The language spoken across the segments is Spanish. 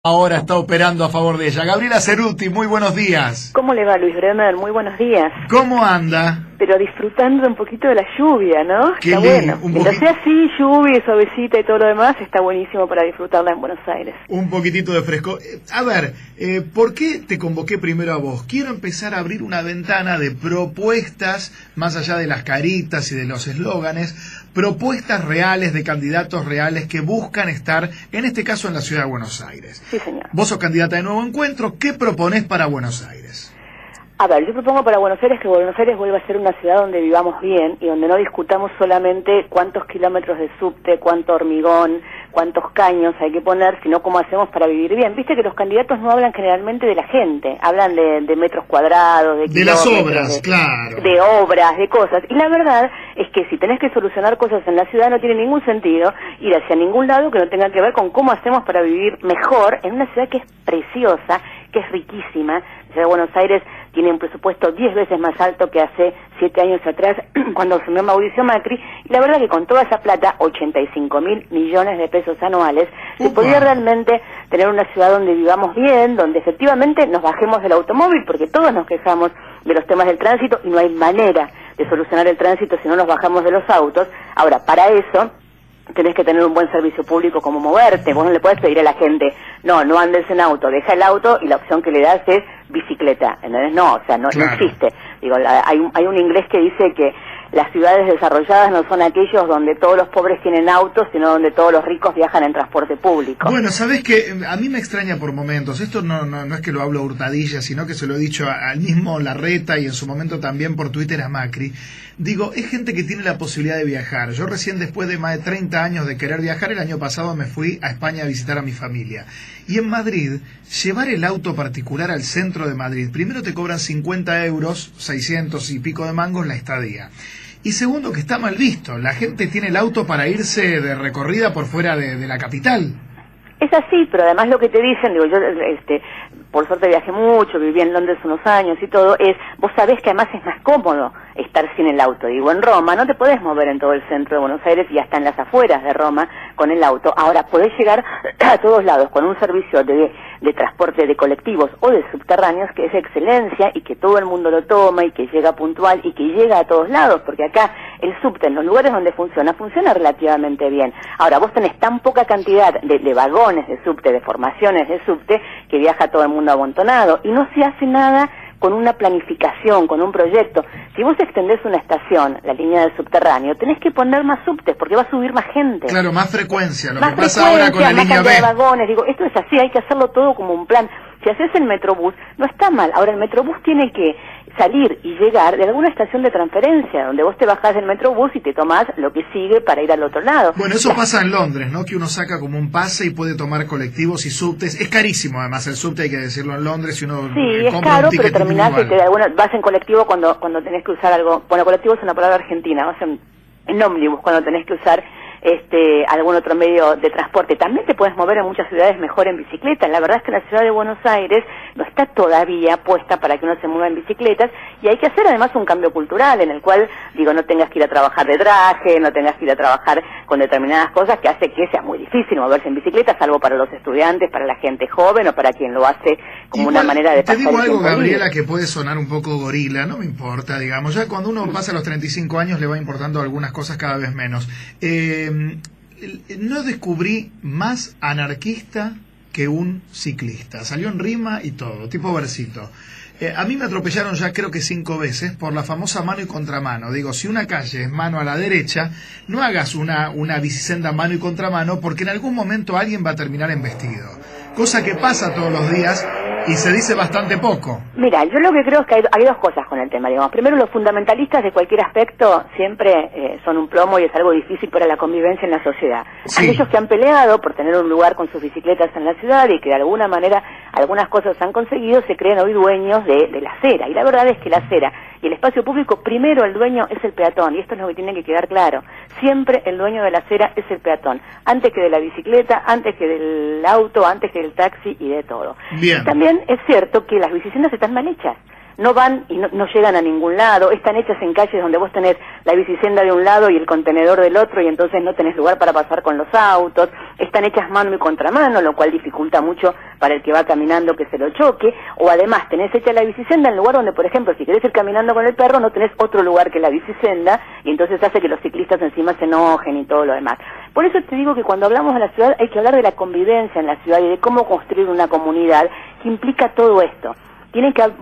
Ahora está operando a favor de ella. Gabriela Cerruti, muy buenos días. ¿Cómo le va, Luis Bremer? Muy buenos días. ¿Cómo anda? Pero disfrutando un poquito de la lluvia, ¿no? Qué está lindo, bueno. Mientras sea así, lluvia, suavecita y todo lo demás, está buenísimo para disfrutarla en Buenos Aires. Un poquitito de fresco. A ver, ¿por qué te convoqué primero a vos? Quiero empezar a abrir una ventana de propuestas, más allá de las caritas y de los eslóganes, propuestas reales de candidatos reales que buscan estar, en este caso, en la ciudad de Buenos Aires. Sí, señor. Vos sos candidata de Nuevo Encuentro. ¿Qué proponés para Buenos Aires? A ver, yo propongo para Buenos Aires que Buenos Aires vuelva a ser una ciudad donde vivamos bien y donde no discutamos solamente cuántos kilómetros de subte, cuánto hormigón, cuántos caños hay que poner, sino cómo hacemos para vivir bien. Viste que los candidatos no hablan generalmente de la gente, hablan de metros cuadrados, de las obras, claro. De obras, de cosas. Y la verdad es que si tenés que solucionar cosas en la ciudad no tiene ningún sentido ir hacia ningún lado que no tenga que ver con cómo hacemos para vivir mejor en una ciudad que es preciosa, que es riquísima. La ciudad de Buenos Aires tiene un presupuesto 10 veces más alto que hace 7 años atrás, cuando asumió Mauricio Macri, y la verdad que con toda esa plata, 85.000 millones de pesos anuales, se podría realmente tener una ciudad donde vivamos bien, donde efectivamente nos bajemos del automóvil, porque todos nos quejamos de los temas del tránsito y no hay manera de solucionar el tránsito si no nos bajamos de los autos. Ahora, para eso tenés que tener un buen servicio público como moverte. Vos no le podés pedir a la gente, no andes en auto, deja el auto y la opción que le das es bicicleta, ¿entendés? No, o sea, no existe. Digo, hay un inglés que dice que las ciudades desarrolladas no son aquellos donde todos los pobres tienen autos, sino donde todos los ricos viajan en transporte público. Bueno, sabés que a mí me extraña por momentos, esto no es que lo hablo a hurtadilla, sino que se lo he dicho al mismo Larreta y en su momento también por Twitter a Macri. Digo, es gente que tiene la posibilidad de viajar. Yo recién después de más de 30 años de querer viajar, el año pasado me fui a España a visitar a mi familia. Y en Madrid, llevar el auto particular al centro de Madrid, primero te cobran 50 euros, 600 y pico de mangos la estadía. Y segundo, que está mal visto. La gente tiene el auto para irse de recorrida por fuera de la capital. Es así, pero además lo que te dicen, digo, yo por suerte viajé mucho, viví en Londres unos años y todo, vos sabés que además es más cómodo estar sin el auto. Digo, en Roma no te podés mover en todo el centro de Buenos Aires y hasta en las afueras de Roma con el auto. Ahora podés llegar a todos lados con un servicio de transporte de colectivos o de subterráneos que es excelencia y que todo el mundo lo toma y que llega puntual y que llega a todos lados, porque acá el subte en los lugares donde funciona relativamente bien. Ahora vos tenés tan poca cantidad de vagones de subte, de formaciones de subte, que viaja todo el mundo amontonado y no se hace nada con una planificación, con un proyecto. Si vos extendés una estación, la línea del subterráneo, tenés que poner más subtes porque va a subir más gente. Claro, más frecuencia, lo que pasa ahora con la línea B. De vagones, digo, esto es así, hay que hacerlo todo como un plan. Si haces el Metrobús, no está mal. Ahora el Metrobús tiene que salir y llegar de alguna estación de transferencia, donde vos te bajás del Metrobús y te tomás lo que sigue para ir al otro lado. Bueno, eso pasa en Londres, ¿no? Que uno saca como un pase y puede tomar colectivos y subtes. Es carísimo, además, el subte, hay que decirlo, en Londres, si uno sí, es caro, pero terminás vas en colectivo cuando tenés que usar algo. Bueno, colectivo es una palabra argentina, vas en ómnibus cuando tenés que usar algún otro medio de transporte. También te puedes mover en muchas ciudades mejor en bicicleta. La verdad es que la ciudad de Buenos Aires no está todavía puesta para que uno se mueva en bicicletas y hay que hacer además un cambio cultural en el cual, digo, no tengas que ir a trabajar de traje, no tengas que ir a trabajar con determinadas cosas que hace que sea muy difícil moverse en bicicleta, salvo para los estudiantes, para la gente joven o para quien lo hace como una manera de pasar el tiempo. Te digo algo, Gabriela, que puede sonar un poco gorila, no me importa, digamos, ya cuando uno pasa los 35 años le va importando algunas cosas cada vez menos. No descubrí más anarquista que un ciclista. Salió en rima y todo, tipo versito. A mí me atropellaron ya creo que 5 veces por la famosa mano y contramano. Digo, si una calle es mano a la derecha, no hagas una bicisenda mano y contramano porque en algún momento alguien va a terminar embestido. Cosa que pasa todos los días y se dice bastante poco. Mira, yo lo que creo es que hay dos cosas con el tema, digamos. Primero, los fundamentalistas de cualquier aspecto siempre son un plomo y es algo difícil para la convivencia en la sociedad. Sí. Aquellos que han peleado por tener un lugar con sus bicicletas en la ciudad y que de alguna manera algunas cosas han conseguido, se creen hoy dueños de la acera. Y la verdad es que la acera y el espacio público, primero el dueño es el peatón, y esto es lo que tiene que quedar claro. Siempre el dueño de la acera es el peatón, antes que de la bicicleta, antes que del auto, antes que del taxi y de todo. Bien. También es cierto que las bicisendas están mal hechas. no van y no llegan a ningún lado, están hechas en calles donde vos tenés la bicisenda de un lado y el contenedor del otro y entonces no tenés lugar para pasar con los autos, están hechas mano y contramano, lo cual dificulta mucho para el que va caminando que se lo choque, o además tenés hecha la bicisenda en lugar donde, por ejemplo, si querés ir caminando con el perro no tenés otro lugar que la bicisenda y entonces hace que los ciclistas encima se enojen y todo lo demás. Por eso te digo que cuando hablamos de la ciudad hay que hablar de la convivencia en la ciudad y de cómo construir una comunidad que implica todo esto.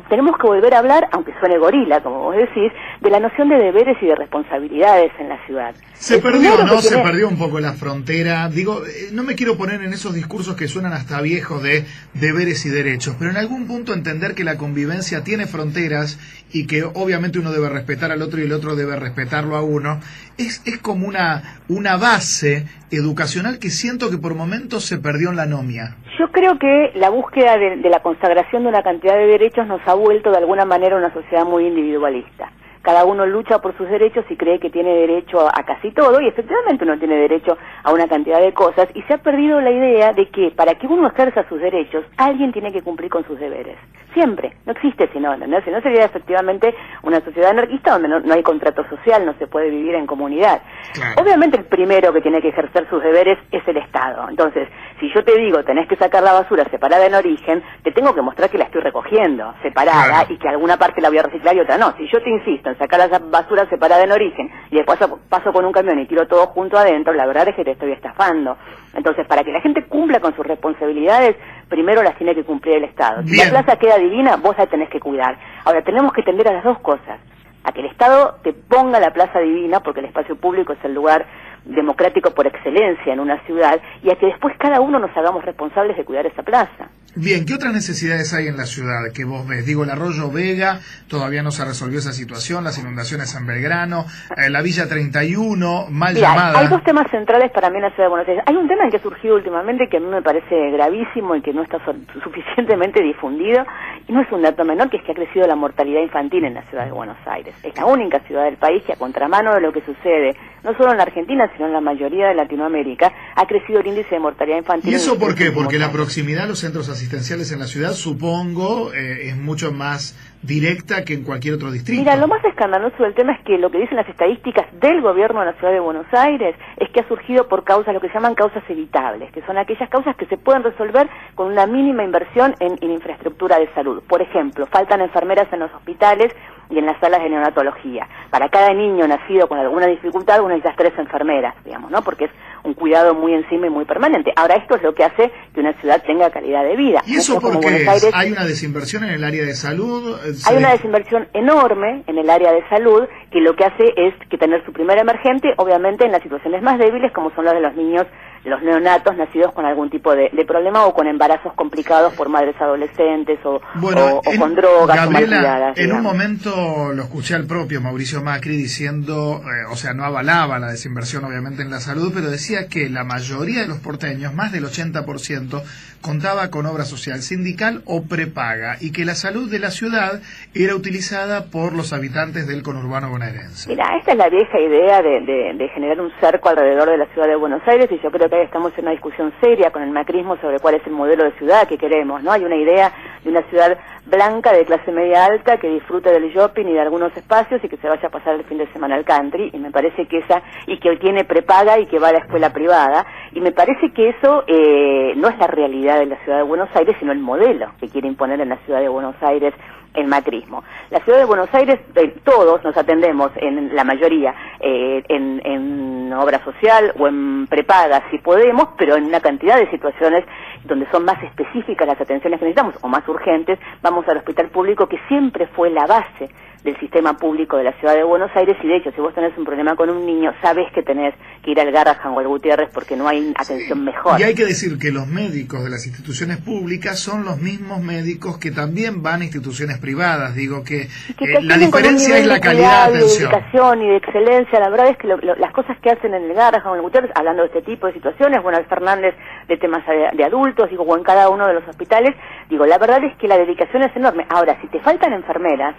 Tenemos que volver a hablar, aunque suene gorila, como vos decís, de la noción de deberes y de responsabilidades en la ciudad. Se perdió, ¿no? Se perdió un poco la frontera. Digo, no me quiero poner en esos discursos que suenan hasta viejos de deberes y derechos, pero en algún punto entender que la convivencia tiene fronteras y que obviamente uno debe respetar al otro y el otro debe respetarlo a uno, es como una base educacional que siento que por momentos se perdió en la anomia. Yo creo que la búsqueda de la consagración de una cantidad de derechos nos ha vuelto de alguna manera una sociedad muy individualista. Cada uno lucha por sus derechos y cree que tiene derecho a casi todo, y efectivamente uno tiene derecho a una cantidad de cosas, y se ha perdido la idea de que para que uno ejerza sus derechos, alguien tiene que cumplir con sus deberes. Siempre. No existe si no, ¿entendés? Si no sería efectivamente una sociedad anarquista donde no hay contrato social, no se puede vivir en comunidad. Claro. Obviamente el primero que tiene que ejercer sus deberes es el Estado. Entonces, si yo te digo tenés que sacar la basura separada en origen, te tengo que mostrar que la estoy recogiendo separada, claro, y que alguna parte la voy a reciclar y otra no. Si yo te insisto en sacar la basura separada en origen y después paso con un camión y tiro todo junto adentro, la verdad es que te estoy estafando. Entonces, para que la gente cumpla con sus responsabilidades, primero las tiene que cumplir el Estado. Si la plaza queda divina, vos la tenés que cuidar. Ahora, tenemos que tender a las dos cosas. A que el Estado te ponga la plaza divina, porque el espacio público es el lugar democrático por excelencia en una ciudad, y a que después cada uno nos hagamos responsables de cuidar esa plaza. Bien, ¿qué otras necesidades hay en la ciudad que vos ves? Digo, el Arroyo Vega, todavía no se resolvió esa situación, las inundaciones en Belgrano, la Villa 31, mal llamada. Hay dos temas centrales para mí en la ciudad de Buenos Aires. Hay un tema en que ha surgido últimamente que a mí me parece gravísimo y que no está suficientemente difundido, y no es un dato menor, que es que ha crecido la mortalidad infantil en la ciudad de Buenos Aires. Es la única ciudad del país que, a contramano de lo que sucede, no solo en la Argentina, sino en la mayoría de Latinoamérica, ha crecido el índice de mortalidad infantil. ¿Y eso por qué? Porque la proximidad a los centros asistenciales en la ciudad, supongo, es mucho más directa que en cualquier otro distrito. Mira, lo más escandaloso del tema es que lo que dicen las estadísticas del gobierno de la ciudad de Buenos Aires es que ha surgido por causas, lo que se llaman causas evitables, que son aquellas causas que se pueden resolver con una mínima inversión en infraestructura de salud. Por ejemplo, faltan enfermeras en los hospitales y en las salas de neonatología. Para cada niño nacido con alguna dificultad, uno necesita 3 enfermeras, digamos, ¿no? Porque es un cuidado muy encima y muy permanente. Ahora, esto es lo que hace que una ciudad tenga calidad de vida. ¿Y eso por qué? ¿Hay una desinversión en el área de salud? Hay una desinversión enorme en el área de salud, que lo que hace es que tener su primer emergente, obviamente, en las situaciones más débiles, como son las de los niños, los neonatos nacidos con algún tipo de problema o con embarazos complicados por madres adolescentes o con drogas. Gabriela, o mal cuidadas, en un momento lo escuché al propio Mauricio Macri diciendo, o sea, no avalaba la desinversión obviamente en la salud, pero decía que la mayoría de los porteños, más del 80%, contaba con obra social sindical o prepaga, y que la salud de la ciudad era utilizada por los habitantes del conurbano bonaerense. Mira, esta es la vieja idea de generar un cerco alrededor de la ciudad de Buenos Aires, y yo creo que ahí estamos en una discusión seria con el macrismo sobre cuál es el modelo de ciudad que queremos, ¿no? Hay una idea de una ciudad blanca de clase media alta que disfrute del shopping y de algunos espacios y que se vaya a pasar el fin de semana al country, y me parece que y que tiene prepaga y que va a la escuela privada, y me parece que eso no es la realidad de la ciudad de Buenos Aires, sino el modelo que quiere imponer en la ciudad de Buenos Aires el macrismo. La ciudad de Buenos Aires, todos nos atendemos, en la mayoría, en obra social o en prepaga si podemos, pero en una cantidad de situaciones donde son más específicas las atenciones que necesitamos o más urgentes, vamos al hospital público, que siempre fue la base del sistema público de la ciudad de Buenos Aires. Y de hecho, si vos tenés un problema con un niño, sabés que tenés que ir al Garrahan o al Gutiérrez porque no hay atención mejor. Y hay que decir que los médicos de las instituciones públicas son los mismos médicos que también van a instituciones privadas. Digo que la diferencia es la calidad de atención. De dedicación y de excelencia. La verdad es que las cosas que hacen en el Garrahan o en el Gutiérrez, hablando de este tipo de situaciones, bueno, el Fernández de temas de adultos, digo, o en cada uno de los hospitales, digo, la verdad es que la dedicación es enorme. Ahora, si te faltan enfermeras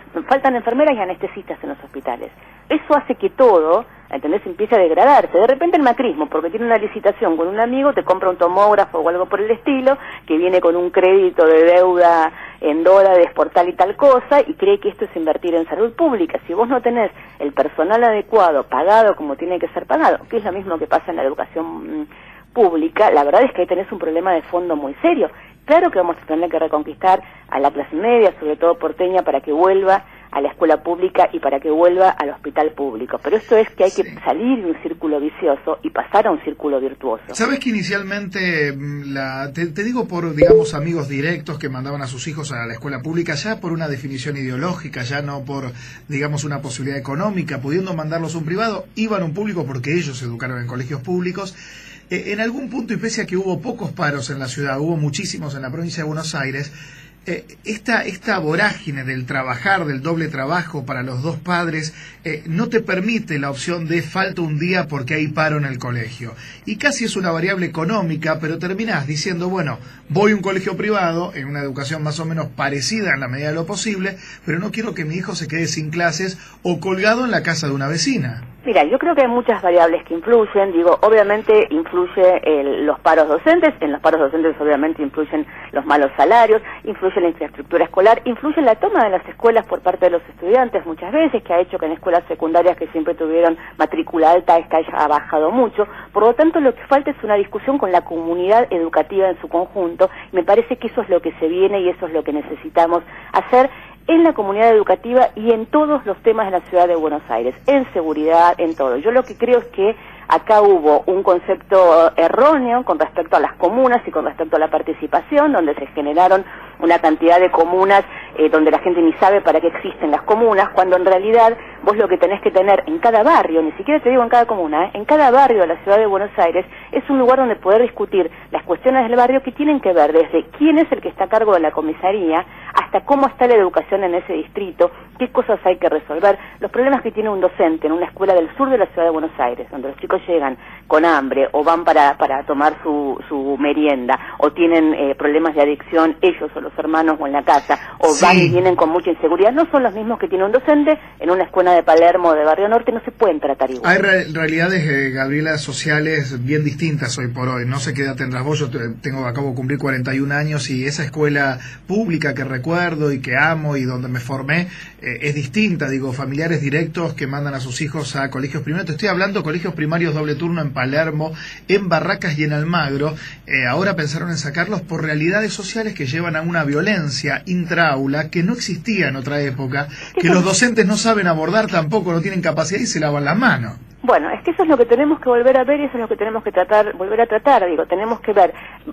y anestesistas en los hospitales, eso hace que todo ¿entendés? Empieza a degradarse. De repente el macrismo, porque tiene una licitación con un amigo, te compra un tomógrafo o algo por el estilo, que viene con un crédito de deuda en dólares por tal y tal cosa, y cree que esto es invertir en salud pública. Si vos no tenés el personal adecuado, pagado como tiene que ser pagado, que es lo mismo que pasa en la educación pública, la verdad es que ahí tenés un problema de fondo muy serio. Claro que vamos a tener que reconquistar a la clase media, sobre todo porteña, para que vuelva a la escuela pública y para que vuelva al hospital público. Pero esto es que hay que salir de un círculo vicioso y pasar a un círculo virtuoso. ¿Sabes que inicialmente, te digo por, digamos, amigos directos que mandaban a sus hijos a la escuela pública, ya por una definición ideológica, ya no por, digamos, una posibilidad económica, pudiendo mandarlos a un privado, iban a un público porque ellos se educaron en colegios públicos? En algún punto, y pese a que hubo pocos paros en la ciudad, hubo muchísimos en la provincia de Buenos Aires, esta vorágine del trabajar, del doble trabajo para los dos padres, no te permite la opción de falta un día porque hay paro en el colegio. Y casi es una variable económica, pero terminás diciendo, bueno, voy a un colegio privado, en una educación más o menos parecida en la medida de lo posible, pero no quiero que mi hijo se quede sin clases o colgado en la casa de una vecina. Mira, yo creo que hay muchas variables que influyen, obviamente influye los paros docentes, en los paros docentes obviamente influyen los malos salarios, influye la infraestructura escolar, influye la toma de las escuelas por parte de los estudiantes muchas veces, que ha hecho que en escuelas secundarias que siempre tuvieron matrícula alta, esta ya ha bajado mucho. Por lo tanto, lo que falta es una discusión con la comunidad educativa en su conjunto. Me parece que eso es lo que se viene y eso es lo que necesitamos hacer en la comunidad educativa y en todos los temas de la ciudad de Buenos Aires, en seguridad, en todo. Yo lo que creo es que acá hubo un concepto erróneo con respecto a las comunas y con respecto a la participación, donde se generaron una cantidad de comunas donde la gente ni sabe para qué existen las comunas, cuando en realidad vos lo que tenés que tener en cada barrio, ni siquiera te digo en cada comuna, en cada barrio de la ciudad de Buenos Aires, es un lugar donde poder discutir las cuestiones del barrio que tienen que ver desde quién es el que está a cargo de la comisaría, hasta cómo está la educación en ese distrito, qué cosas hay que resolver, los problemas que tiene un docente en una escuela del sur de la ciudad de Buenos Aires, donde los chicos llegan con hambre o van para tomar su merienda, o tienen problemas de adicción ellos o los hermanos o en la casa, o van y vienen con mucha inseguridad, no son los mismos que tiene un docente en una escuela de Palermo o de Barrio Norte, no se pueden tratar igual. Hay realidades, Gabriela, sociales bien distintas hoy por hoy. No sé qué edad tendrás vos, yo acabo de cumplir 41 años y esa escuela pública que recuerdo y que amo y donde me formé es distinta, familiares directos que mandan a sus hijos a colegios primarios. Te estoy hablando de colegios primarios doble turno en Palermo, en Barracas y en Almagro. Ahora pensaron en sacarlos por realidades sociales que llevan a una violencia intraaula que no existía en otra época, que los docentes no saben abordar tampoco, no tienen capacidad y se lavan las manos. Bueno, es que eso es lo que tenemos que volver a ver y eso es lo que tenemos que volver a tratar, tenemos que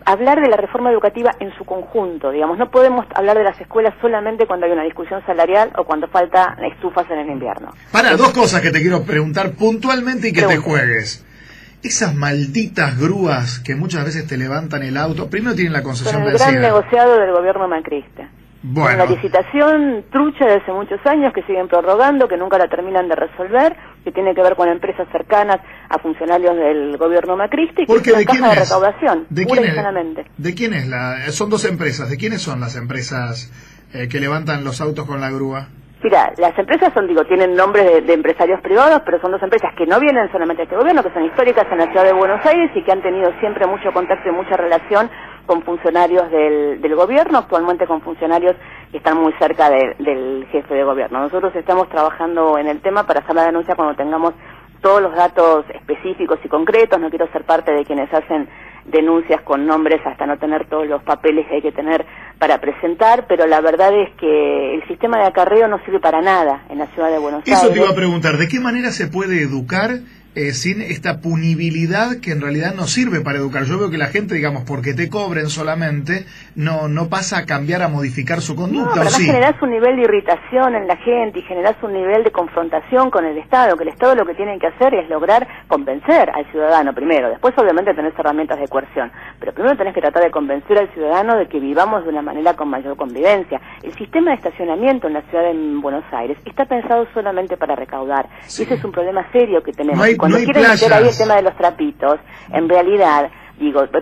hablar de la reforma educativa en su conjunto, no podemos hablar de las escuelas solamente cuando hay una discusión salarial o cuando falta estufas en el invierno. Dos cosas que te quiero preguntar puntualmente y que te juegues. Esas malditas grúas que muchas veces te levantan el auto, primero tienen la concesión vencida. El gran negociado del gobierno macrista. Bueno. Una licitación trucha de hace muchos años que siguen prorrogando, que nunca la terminan de resolver, que tiene que ver con empresas cercanas a funcionarios del gobierno macrista y que es una caja de recaudación, pura y sanamente. ¿De quién es son dos empresas? ¿De quiénes son las empresas que levantan los autos con la grúa? Mira, las empresas tienen nombres de empresarios privados, pero son dos empresas que no vienen solamente de este gobierno, que son históricas en la ciudad de Buenos Aires y que han tenido siempre mucho contacto y mucha relación con funcionarios del gobierno, actualmente con funcionarios que están muy cerca del jefe de gobierno. Nosotros estamos trabajando en el tema para hacer la denuncia cuando tengamos todos los datos específicos y concretos. No quiero ser parte de quienes hacen denuncias con nombres hasta no tener todos los papeles que hay que tener para presentar, pero la verdad es que el sistema de acarreo no sirve para nada en la ciudad de Buenos Aires. Eso te iba a preguntar, ¿de qué manera se puede educar sin esta punibilidad que en realidad no sirve para educar? Yo veo que la gente, porque te cobren solamente, no pasa a cambiar, a modificar su conducta, pero además generás un nivel de irritación en la gente y generás un nivel de confrontación con el Estado, que el Estado lo que tiene que hacer es lograr convencer al ciudadano primero, después obviamente tenés herramientas de coerción, pero primero tenés que tratar de convencer al ciudadano de que vivamos de una manera con mayor convivencia. El sistema de estacionamiento en la ciudad de Buenos Aires está pensado solamente para recaudar, y ese es un problema serio que tenemos. Cuando quieren meter ahí el tema de los trapitos, en realidad,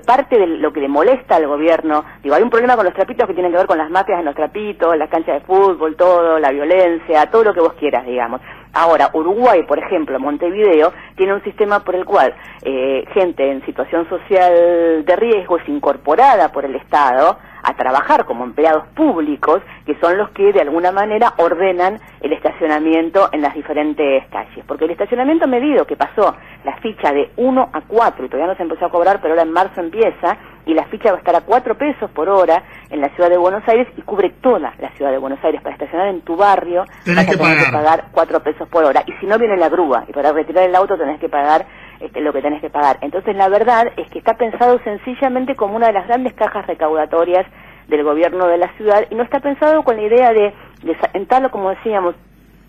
parte de lo que le molesta al gobierno, hay un problema con los trapitos que tienen que ver con las mafias en los trapitos, las canchas de fútbol, todo, la violencia, todo lo que vos quieras, Ahora, Uruguay, por ejemplo, Montevideo, tiene un sistema por el cual gente en situación social de riesgo es incorporada por el Estado a trabajar como empleados públicos, que son los que de alguna manera ordenan el estacionamiento en las diferentes calles. Porque el estacionamiento medido, que pasó la ficha de 1 a 4, y todavía no se empezó a cobrar, pero ahora en marzo empieza, y la ficha va a estar a 4 pesos por hora en la ciudad de Buenos Aires, y cubre toda la ciudad de Buenos Aires. Para estacionar en tu barrio vas a tener que pagar 4 pesos por hora. Y si no viene la grúa, y para retirar el auto tenés que pagar lo que tenés que pagar. Entonces la verdad es que está pensado sencillamente como una de las grandes cajas recaudatorias del gobierno de la ciudad, y no está pensado con la idea de sentarlo, como decíamos,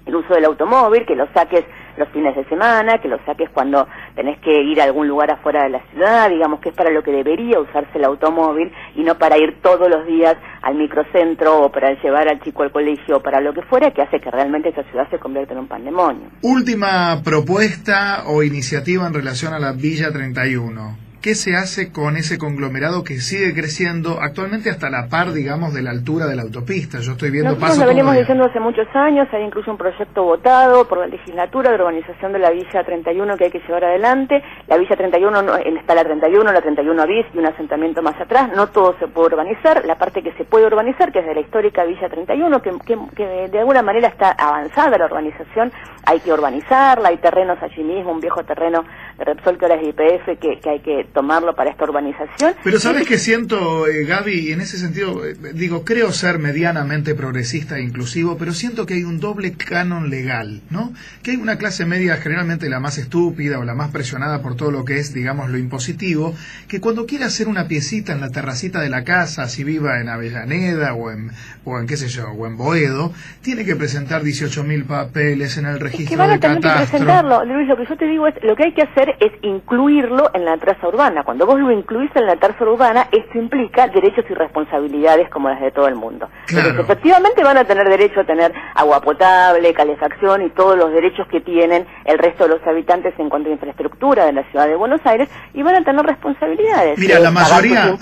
el uso del automóvil, que lo saques los fines de semana, que lo saques cuando tenés que ir a algún lugar afuera de la ciudad, digamos que es para lo que debería usarse el automóvil y no para ir todos los días al microcentro o para llevar al chico al colegio o para lo que fuera, que hace que realmente esta ciudad se convierta en un pandemonio. Última propuesta o iniciativa en relación a la Villa 31. ¿Qué se hace con ese conglomerado que sigue creciendo actualmente hasta la par, digamos, de la altura de la autopista? Yo estoy viendo Nosotros lo venimos diciendo hace muchos años, hay incluso un proyecto votado por la legislatura de urbanización de la Villa 31 que hay que llevar adelante. La Villa 31, está la 31 bis y un asentamiento más atrás, no todo se puede urbanizar. La parte que se puede urbanizar, que es de la histórica Villa 31, que de alguna manera está avanzada la urbanización, hay que urbanizarla, hay terrenos allí mismo, un viejo terreno de Repsol que ahora es de YPF, que hay que tomarlo para esta urbanización. Pero ¿sabes qué siento, Gaby? En ese sentido, digo, creo ser medianamente progresista e inclusivo, pero siento que hay un doble canon legal, ¿no? Que hay una clase media, generalmente la más estúpida o la más presionada por todo lo que es, digamos, lo impositivo, que cuando quiere hacer una piecita en la terracita de la casa, si viva en Avellaneda o en qué sé yo, o en Boedo, tiene que presentar 18.000 papeles en el registro de catastro. Es que van a tener que presentarlo, Luis, lo que yo te digo es, lo que hay que hacer es incluirlo en la traza urbana. Cuando vos lo incluís en la traza urbana, esto implica derechos y responsabilidades como las de todo el mundo. Claro. Entonces, efectivamente van a tener derecho a tener agua potable, calefacción y todos los derechos que tienen el resto de los habitantes en cuanto a infraestructura de la ciudad de Buenos Aires, y van a tener responsabilidades. Mira, la mayoría,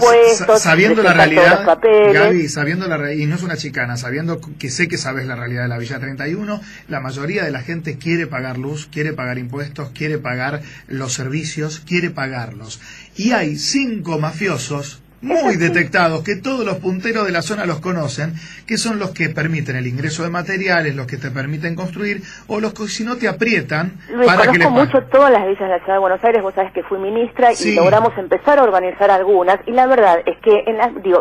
sabiendo la realidad, Gaby, sabiendo la realidad, y no es una chicana, sabiendo que sé que sabes la realidad de la Villa 31, la mayoría de la gente quiere pagar luz, quiere pagar impuestos, quiere pagar los servicios, quiere pagarlos. Y hay 5 mafiosos muy detectados, que todos los punteros de la zona los conocen, que son los que permiten el ingreso de materiales, los que te permiten construir, o los que si no te aprietan, Luis, para que les paguen. Conozco mucho todas las villas de la ciudad de Buenos Aires, vos sabés que fui ministra Sí. y logramos empezar a urbanizar algunas, y la verdad es que,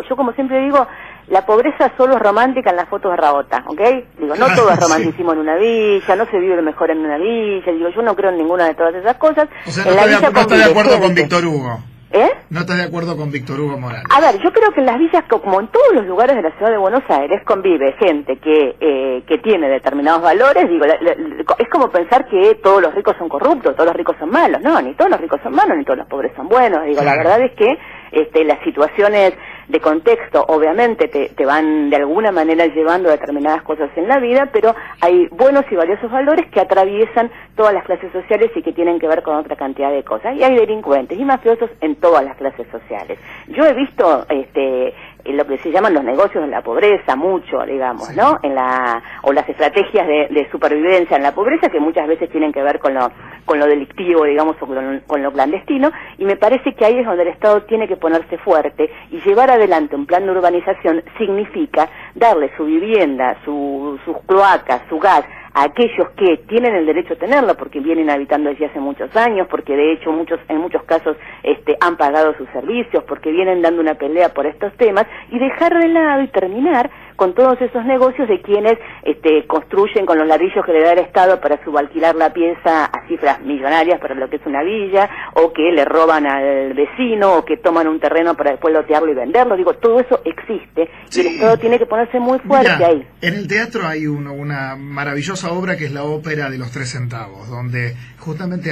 yo como siempre digo, la pobreza solo es romántica en las fotos de Rabota, ¿ok? Digo, no todo es romanticismo en una villa, no se vive mejor en una villa, digo, yo no creo en ninguna de todas esas cosas. O sea, no estás de acuerdo con Víctor Hugo. ¿Eh? No estás de acuerdo con Víctor Hugo Morales. A ver, yo creo que en las villas, como en todos los lugares de la ciudad de Buenos Aires, convive gente que tiene determinados valores. Digo, es como pensar que todos los ricos son corruptos, todos los ricos son malos. No, ni todos los ricos son malos, ni todos los pobres son buenos. Digo, Claro. La verdad es que las situaciones de contexto obviamente te van de alguna manera llevando a determinadas cosas en la vida, pero hay buenos y valiosos valores que atraviesan todas las clases sociales y que tienen que ver con otra cantidad de cosas. Y hay delincuentes y mafiosos en todas las clases sociales. Yo he visto lo que se llaman los negocios de la pobreza, mucho, digamos, Sí. ¿no? O las estrategias de supervivencia en la pobreza, que muchas veces tienen que ver con lo delictivo, digamos, o con lo clandestino, y me parece que ahí es donde el Estado tiene que ponerse fuerte, y llevar adelante un plan de urbanización significa darle su vivienda, sus cloacas, su gas, a aquellos que tienen el derecho a tenerlo, porque vienen habitando allí hace muchos años, porque de hecho en muchos casos han pagado sus servicios, porque vienen dando una pelea por estos temas, y dejar de lado y terminar con todos esos negocios de quienes construyen con los ladrillos que le da el Estado para subalquilar la pieza a cifras millonarias para lo que es una villa, o que le roban al vecino, o que toman un terreno para después lotearlo y venderlo. Digo, todo eso existe, Sí. y el Estado tiene que ponerse muy fuerte. Mira, ahí. En el teatro hay una maravillosa obra que es la ópera de los 3 centavos, donde justamente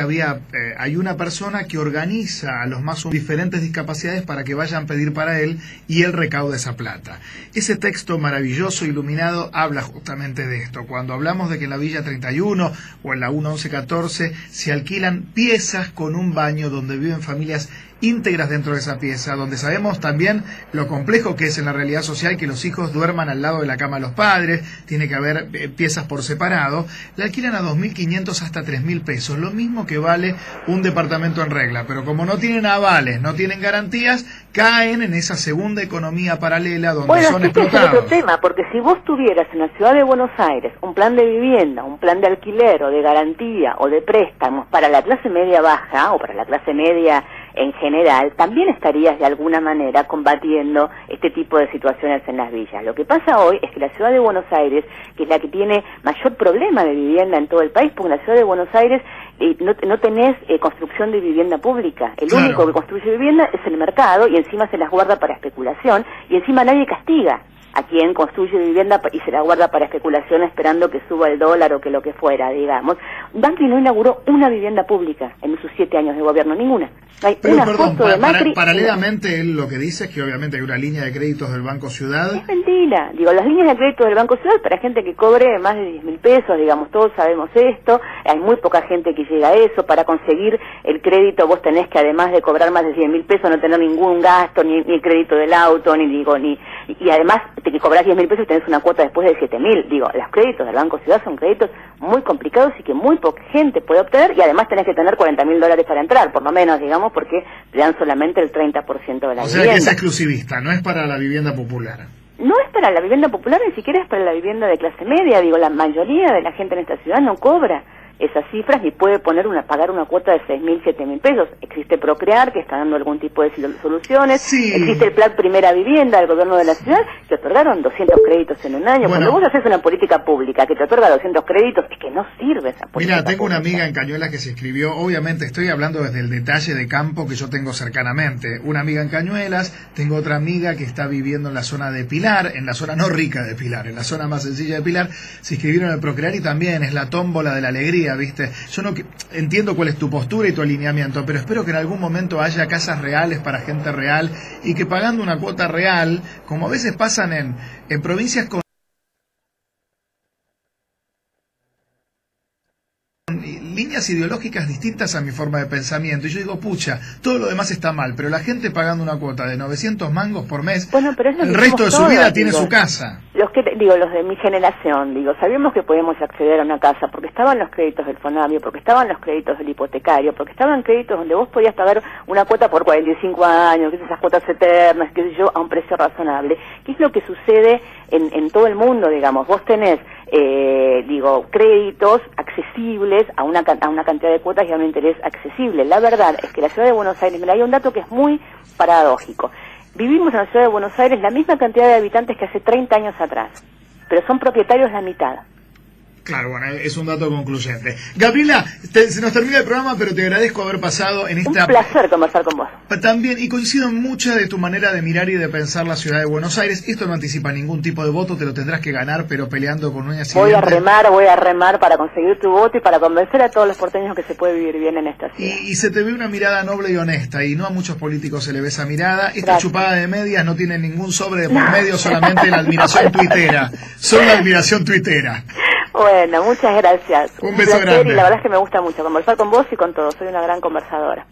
hay una persona que organiza a los más diferentes discapacidades para que vayan a pedir para él, y él recauda esa plata. Ese texto maravilloso, iluminado, habla justamente de esto. Cuando hablamos de que en la Villa 31 o en la 1114 se alquilan piezas con un baño donde viven familias íntegras dentro de esa pieza, donde sabemos también lo complejo que es en la realidad social que los hijos duerman al lado de la cama de los padres, tiene que haber piezas por separado, la alquilan a 2.500 hasta 3.000 pesos, lo mismo que vale un departamento en regla, pero como no tienen avales, no tienen garantías, caen en esa segunda economía paralela donde son explotados. Bueno, es otro tema, porque si vos tuvieras en la ciudad de Buenos Aires un plan de vivienda, un plan de alquiler o de garantía o de préstamos para la clase media baja o para la clase media en general, también estarías de alguna manera combatiendo este tipo de situaciones en las villas. Lo que pasa hoy es que la ciudad de Buenos Aires, que es la que tiene mayor problema de vivienda en todo el país, porque en la ciudad de Buenos Aires no tenés construcción de vivienda pública. El único que construye vivienda es el mercado y encima se las guarda para especulación y encima nadie castiga a quien construye vivienda y se la guarda para especulación esperando que suba el dólar o que lo que fuera, digamos. Macri no inauguró una vivienda pública en sus 7 años de gobierno, ninguna. No hay una foto de Macri. Paralelamente, él lo que dice es que obviamente hay una línea de créditos del Banco Ciudad. Es mentira. Digo, las líneas de crédito del Banco Ciudad para gente que cobre más de 10.000 pesos, digamos, todos sabemos esto. Hay muy poca gente que llega a eso. Para conseguir el crédito vos tenés que, además de cobrar más de 100.000 pesos, no tener ningún gasto, ni el crédito del auto, y además de que cobrás 10.000 pesos tenés una cuota después de 7.000. Digo, los créditos del Banco Ciudad son créditos muy complicados y que muy poca gente puede obtener, y además tenés que tener $40.000 para entrar, por lo menos, digamos, porque te dan solamente el 30% de la vivienda. O sea que es exclusivista, no es para la vivienda popular. No es para la vivienda popular, ni siquiera es para la vivienda de clase media. Digo, la mayoría de la gente en esta ciudad no cobra esas cifras ni puede pagar una cuota de 6.000, 7.000 pesos. Existe Procrear, que está dando algún tipo de soluciones. Sí. Existe el Plan Primera Vivienda del gobierno de la ciudad, que otorgaron 200 créditos en un año. Bueno, cuando vos haces una política pública que te otorga 200 créditos, es que no sirve esa política. Mira, tengo pública. una amiga en Cañuelas que se inscribió, obviamente estoy hablando desde el detalle de campo que yo tengo cercanamente. Una amiga en Cañuelas, tengo otra amiga que está viviendo en la zona de Pilar, en la zona no rica de Pilar, en la zona más sencilla de Pilar, se inscribieron en el Procrear y también es la tómbola de la alegría, ¿viste? Yo no entiendo cuál es tu postura y tu alineamiento, pero espero que en algún momento haya casas reales para gente real y que pagando una cuota real, como a veces pasan en provincias con líneas ideológicas distintas a mi forma de pensamiento, y yo digo, pucha, todo lo demás está mal, pero la gente pagando una cuota de 900 mangos por mes, bueno, pero es el resto de su vida tiene su casa. Los de mi generación, sabíamos que podíamos acceder a una casa porque estaban los créditos del Fonavio, porque estaban los créditos del hipotecario, porque estaban créditos donde vos podías pagar una cuota por 45 años, que es esas cuotas eternas, qué sé yo, a un precio razonable. ¿Qué es lo que sucede en todo el mundo, digamos? Vos tenés créditos accesibles a una cantidad de cuotas y a un interés accesible. La verdad es que la ciudad de Buenos Aires, mira, hay un dato que es muy paradójico. Vivimos en la ciudad de Buenos Aires la misma cantidad de habitantes que hace 30 años atrás, pero son propietarios la mitad. Claro, bueno, es un dato concluyente. Gabriela, se nos termina el programa, pero te agradezco haber pasado en esta... Un placer conversar con vos. También, y coincido en mucha de tu manera de mirar y de pensar la ciudad de Buenos Aires. Esto no anticipa ningún tipo de voto, te lo tendrás que ganar, pero peleando con uñas y dientes. Voy a remar para conseguir tu voto y para convencer a todos los porteños que se puede vivir bien en esta ciudad. Y se te ve una mirada noble y honesta, y no a muchos políticos se le ve esa mirada. Esta chupada de medias no tiene ningún sobre de por medio, solamente la admiración tuitera. Solo la admiración tuitera. Bueno, muchas gracias. Un beso grande. Y la verdad es que me gusta mucho conversar con vos y con todos. Soy una gran conversadora.